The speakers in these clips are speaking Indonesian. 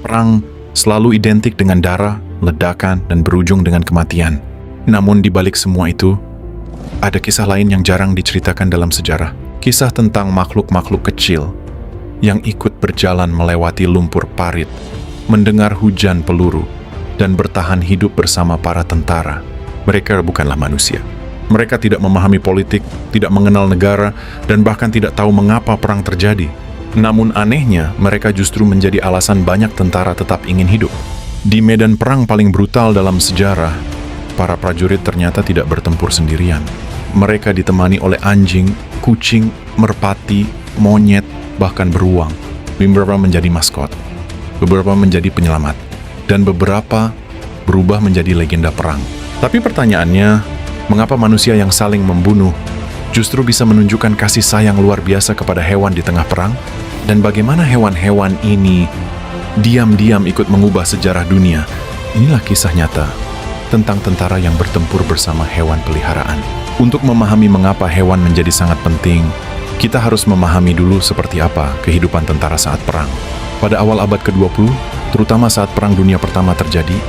Perang selalu identik dengan darah, ledakan, dan berujung dengan kematian. Namun di balik semua itu, ada kisah lain yang jarang diceritakan dalam sejarah. Kisah tentang makhluk-makhluk kecil yang ikut berjalan melewati lumpur parit, mendengar hujan peluru, dan bertahan hidup bersama para tentara. Mereka bukanlah manusia. Mereka tidak memahami politik, tidak mengenal negara, dan bahkan tidak tahu mengapa perang terjadi. Namun anehnya, mereka justru menjadi alasan banyak tentara tetap ingin hidup. Di medan perang paling brutal dalam sejarah, para prajurit ternyata tidak bertempur sendirian. Mereka ditemani oleh anjing, kucing, merpati, monyet, bahkan beruang. Beberapa menjadi maskot, beberapa menjadi penyelamat, dan beberapa berubah menjadi legenda perang. Tapi pertanyaannya, mengapa manusia yang saling membunuh justru bisa menunjukkan kasih sayang luar biasa kepada hewan di tengah perang? Dan bagaimana hewan-hewan ini diam-diam ikut mengubah sejarah dunia? Inilah kisah nyata tentang tentara yang bertempur bersama hewan peliharaan. Untuk memahami mengapa hewan menjadi sangat penting, kita harus memahami dulu seperti apa kehidupan tentara saat perang. Pada awal abad ke-20, terutama saat Perang Dunia Pertama terjadi,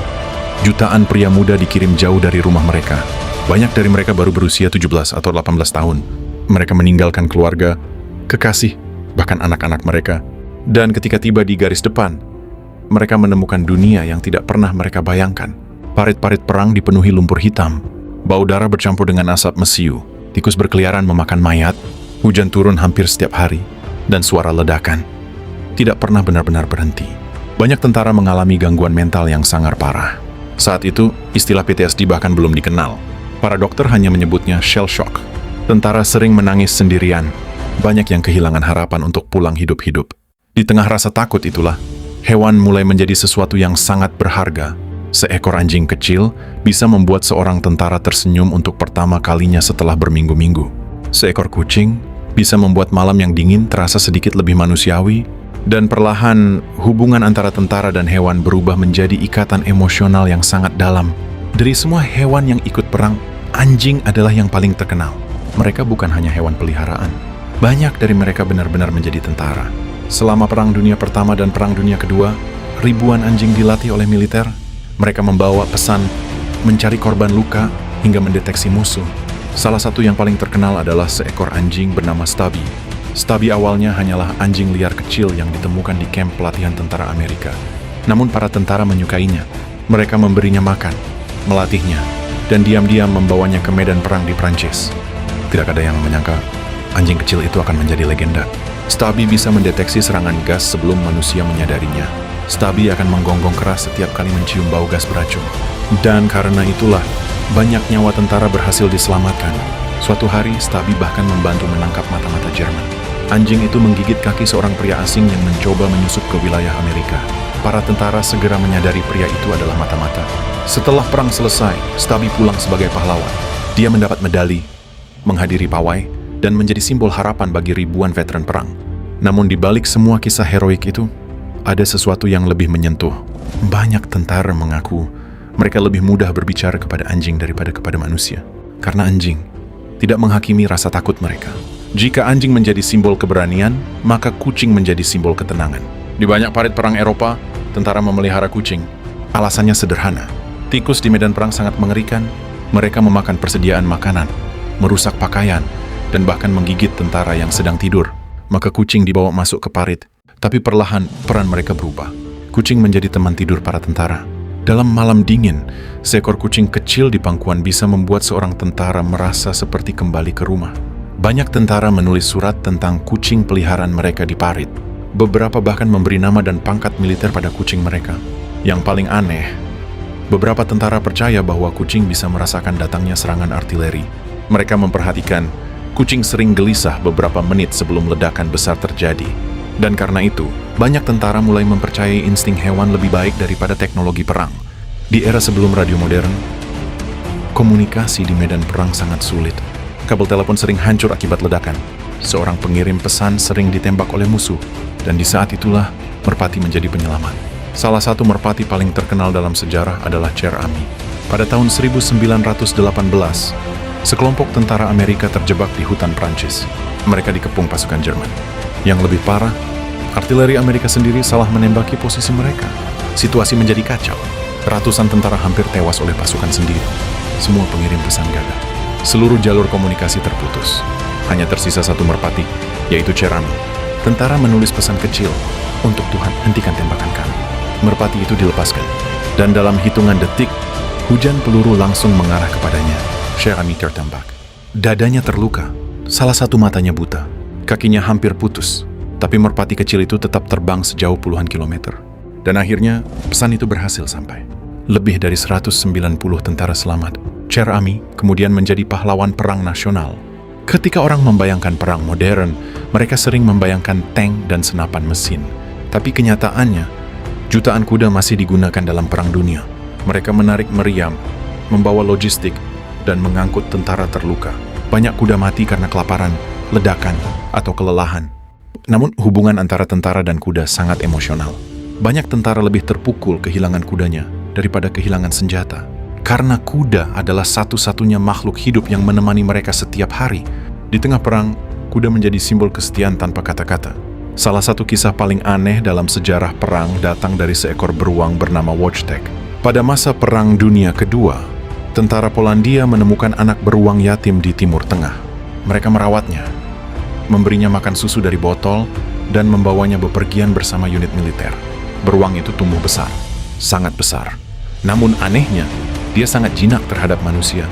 jutaan pria muda dikirim jauh dari rumah mereka. Banyak dari mereka baru berusia 17 atau 18 tahun. Mereka meninggalkan keluarga, kekasih, bahkan anak-anak mereka. Dan ketika tiba di garis depan, mereka menemukan dunia yang tidak pernah mereka bayangkan. Parit-parit perang dipenuhi lumpur hitam, bau darah bercampur dengan asap mesiu, tikus berkeliaran memakan mayat, hujan turun hampir setiap hari, dan suara ledakan tidak pernah benar-benar berhenti. Banyak tentara mengalami gangguan mental yang sangat parah. Saat itu, istilah PTSD bahkan belum dikenal. Para dokter hanya menyebutnya shell shock. Tentara sering menangis sendirian. Banyak yang kehilangan harapan untuk pulang hidup-hidup. Di tengah rasa takut itulah, hewan mulai menjadi sesuatu yang sangat berharga. Seekor anjing kecil bisa membuat seorang tentara tersenyum untuk pertama kalinya setelah berminggu-minggu. Seekor kucing bisa membuat malam yang dingin terasa sedikit lebih manusiawi, dan perlahan hubungan antara tentara dan hewan berubah menjadi ikatan emosional yang sangat dalam. Dari semua hewan yang ikut perang, anjing adalah yang paling terkenal. Mereka bukan hanya hewan peliharaan. Banyak dari mereka benar-benar menjadi tentara. Selama Perang Dunia Pertama dan Perang Dunia Kedua, ribuan anjing dilatih oleh militer. Mereka membawa pesan, mencari korban luka, hingga mendeteksi musuh. Salah satu yang paling terkenal adalah seekor anjing bernama Stubby. Stubby awalnya hanyalah anjing liar kecil yang ditemukan di kamp pelatihan tentara Amerika. Namun para tentara menyukainya. Mereka memberinya makan, melatihnya, dan diam-diam membawanya ke medan perang di Prancis. Tidak ada yang menyangka anjing kecil itu akan menjadi legenda. Stubby bisa mendeteksi serangan gas sebelum manusia menyadarinya. Stubby akan menggonggong keras setiap kali mencium bau gas beracun. Dan karena itulah, banyak nyawa tentara berhasil diselamatkan. Suatu hari, Stubby bahkan membantu menangkap mata-mata Jerman. Anjing itu menggigit kaki seorang pria asing yang mencoba menyusup ke wilayah Amerika. Para tentara segera menyadari pria itu adalah mata-mata. Setelah perang selesai, Stubby pulang sebagai pahlawan. Dia mendapat medali, menghadiri pawai, dan menjadi simbol harapan bagi ribuan veteran perang. Namun di balik semua kisah heroik itu, ada sesuatu yang lebih menyentuh. Banyak tentara mengaku mereka lebih mudah berbicara kepada anjing daripada kepada manusia. Karena anjing tidak menghakimi rasa takut mereka. Jika anjing menjadi simbol keberanian, maka kucing menjadi simbol ketenangan. Di banyak parit perang Eropa, tentara memelihara kucing. Alasannya sederhana. Tikus di medan perang sangat mengerikan. Mereka memakan persediaan makanan, merusak pakaian, dan bahkan menggigit tentara yang sedang tidur. Maka kucing dibawa masuk ke parit. Tapi perlahan peran mereka berubah. Kucing menjadi teman tidur para tentara. Dalam malam dingin, seekor kucing kecil di pangkuan bisa membuat seorang tentara merasa seperti kembali ke rumah. Banyak tentara menulis surat tentang kucing peliharaan mereka di parit. Beberapa bahkan memberi nama dan pangkat militer pada kucing mereka. Yang paling aneh, beberapa tentara percaya bahwa kucing bisa merasakan datangnya serangan artileri. Mereka memperhatikan kucing sering gelisah beberapa menit sebelum ledakan besar terjadi. Dan karena itu, banyak tentara mulai mempercayai insting hewan lebih baik daripada teknologi perang. Di era sebelum radio modern, komunikasi di medan perang sangat sulit. Kabel telepon sering hancur akibat ledakan. Seorang pengirim pesan sering ditembak oleh musuh. Dan di saat itulah, merpati menjadi penyelamat. Salah satu merpati paling terkenal dalam sejarah adalah Cher Ami. Pada tahun 1918, sekelompok tentara Amerika terjebak di hutan Prancis. Mereka dikepung pasukan Jerman. Yang lebih parah, Artileri Amerika sendiri salah menembaki posisi mereka. Situasi menjadi kacau. Ratusan tentara hampir tewas oleh pasukan sendiri. Semua pengirim pesan gagal. Seluruh jalur komunikasi terputus. Hanya tersisa satu merpati, yaitu Cherami. Tentara menulis pesan kecil, untuk Tuhan hentikan tembakan kami. Merpati itu dilepaskan. Dan dalam hitungan detik, hujan peluru langsung mengarah kepadanya. Cherami tertembak. Dadanya terluka. Salah satu matanya buta. Kakinya hampir putus. Tapi merpati kecil itu tetap terbang sejauh puluhan kilometer. Dan akhirnya, pesan itu berhasil sampai. Lebih dari 190 tentara selamat. Cherami kemudian menjadi pahlawan perang nasional. Ketika orang membayangkan perang modern, mereka sering membayangkan tank dan senapan mesin. Tapi kenyataannya, jutaan kuda masih digunakan dalam perang dunia. Mereka menarik meriam, membawa logistik, dan mengangkut tentara terluka. Banyak kuda mati karena kelaparan, ledakan, atau kelelahan. Namun hubungan antara tentara dan kuda sangat emosional. Banyak tentara lebih terpukul kehilangan kudanya daripada kehilangan senjata. Karena kuda adalah satu-satunya makhluk hidup yang menemani mereka setiap hari. Di tengah perang, kuda menjadi simbol kesetiaan tanpa kata-kata. Salah satu kisah paling aneh dalam sejarah perang datang dari seekor beruang bernama Wojtek. Pada masa Perang Dunia Kedua, tentara Polandia menemukan anak beruang yatim di Timur Tengah. Mereka merawatnya, memberinya makan susu dari botol, dan membawanya bepergian bersama unit militer. Beruang itu tumbuh besar, sangat besar. Namun anehnya, dia sangat jinak terhadap manusia.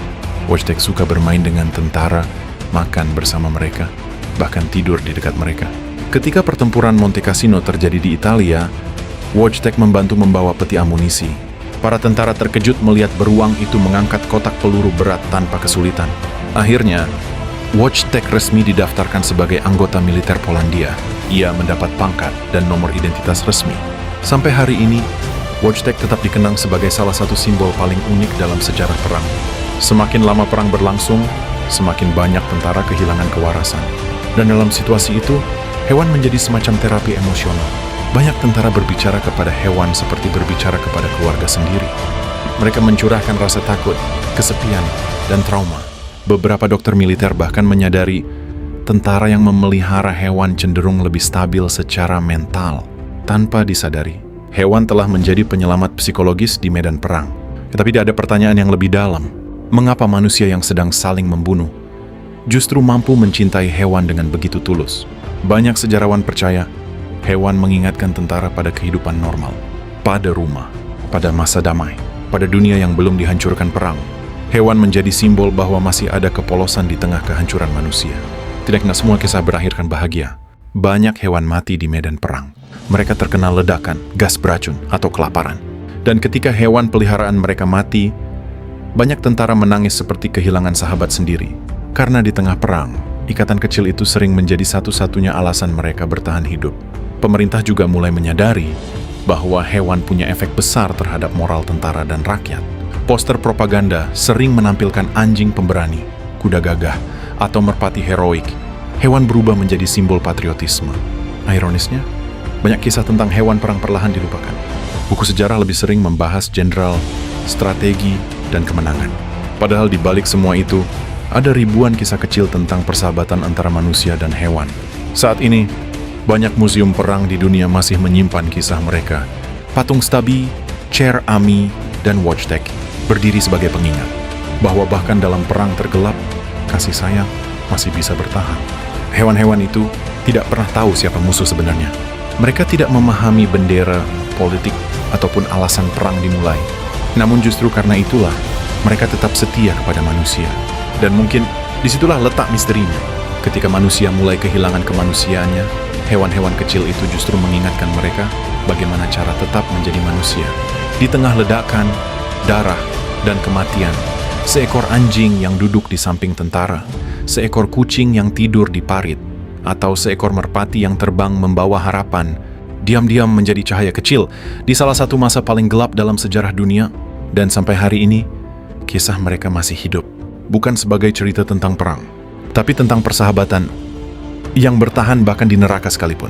Wojtek suka bermain dengan tentara, makan bersama mereka, bahkan tidur di dekat mereka. Ketika pertempuran Monte Cassino terjadi di Italia, Wojtek membantu membawa peti amunisi. Para tentara terkejut melihat beruang itu mengangkat kotak peluru berat tanpa kesulitan. Akhirnya, Wojtek resmi didaftarkan sebagai anggota militer Polandia. Ia mendapat pangkat dan nomor identitas resmi. Sampai hari ini, Wojtek tetap dikenang sebagai salah satu simbol paling unik dalam sejarah perang. Semakin lama perang berlangsung, semakin banyak tentara kehilangan kewarasan. Dan dalam situasi itu, hewan menjadi semacam terapi emosional. Banyak tentara berbicara kepada hewan seperti berbicara kepada keluarga sendiri. Mereka mencurahkan rasa takut, kesepian, dan trauma. Beberapa dokter militer bahkan menyadari tentara yang memelihara hewan cenderung lebih stabil secara mental. Tanpa disadari, hewan telah menjadi penyelamat psikologis di medan perang. Tetapi ada pertanyaan yang lebih dalam. Mengapa manusia yang sedang saling membunuh justru mampu mencintai hewan dengan begitu tulus? Banyak sejarawan percaya hewan mengingatkan tentara pada kehidupan normal, pada rumah, pada masa damai, pada dunia yang belum dihancurkan perang. Hewan menjadi simbol bahwa masih ada kepolosan di tengah kehancuran manusia. Tidak semua kisah berakhirkan bahagia. Banyak hewan mati di medan perang. Mereka terkena ledakan, gas beracun, atau kelaparan. Dan ketika hewan peliharaan mereka mati, banyak tentara menangis seperti kehilangan sahabat sendiri. Karena di tengah perang, ikatan kecil itu sering menjadi satu-satunya alasan mereka bertahan hidup. Pemerintah juga mulai menyadari bahwa hewan punya efek besar terhadap moral tentara dan rakyat. Poster propaganda sering menampilkan anjing pemberani, kuda gagah, atau merpati heroik. Hewan berubah menjadi simbol patriotisme. Ironisnya, banyak kisah tentang hewan perang perlahan dilupakan. Buku sejarah lebih sering membahas jenderal, strategi, dan kemenangan. Padahal di balik semua itu, ada ribuan kisah kecil tentang persahabatan antara manusia dan hewan. Saat ini, banyak museum perang di dunia masih menyimpan kisah mereka. Patung Stabi, Cherami, dan Wojtek berdiri sebagai pengingat bahwa bahkan dalam perang tergelap, kasih sayang masih bisa bertahan. Hewan-hewan itu tidak pernah tahu siapa musuh sebenarnya. Mereka tidak memahami bendera, politik, ataupun alasan perang dimulai. Namun justru karena itulah, mereka tetap setia kepada manusia. Dan mungkin disitulah letak misterinya. Ketika manusia mulai kehilangan kemanusiaannya, hewan-hewan kecil itu justru mengingatkan mereka bagaimana cara tetap menjadi manusia. Di tengah ledakan, darah, dan kematian, seekor anjing yang duduk di samping tentara, seekor kucing yang tidur di parit, atau seekor merpati yang terbang membawa harapan, diam-diam menjadi cahaya kecil di salah satu masa paling gelap dalam sejarah dunia. Dan sampai hari ini, kisah mereka masih hidup. Bukan sebagai cerita tentang perang, tapi tentang persahabatan yang bertahan bahkan di neraka sekalipun.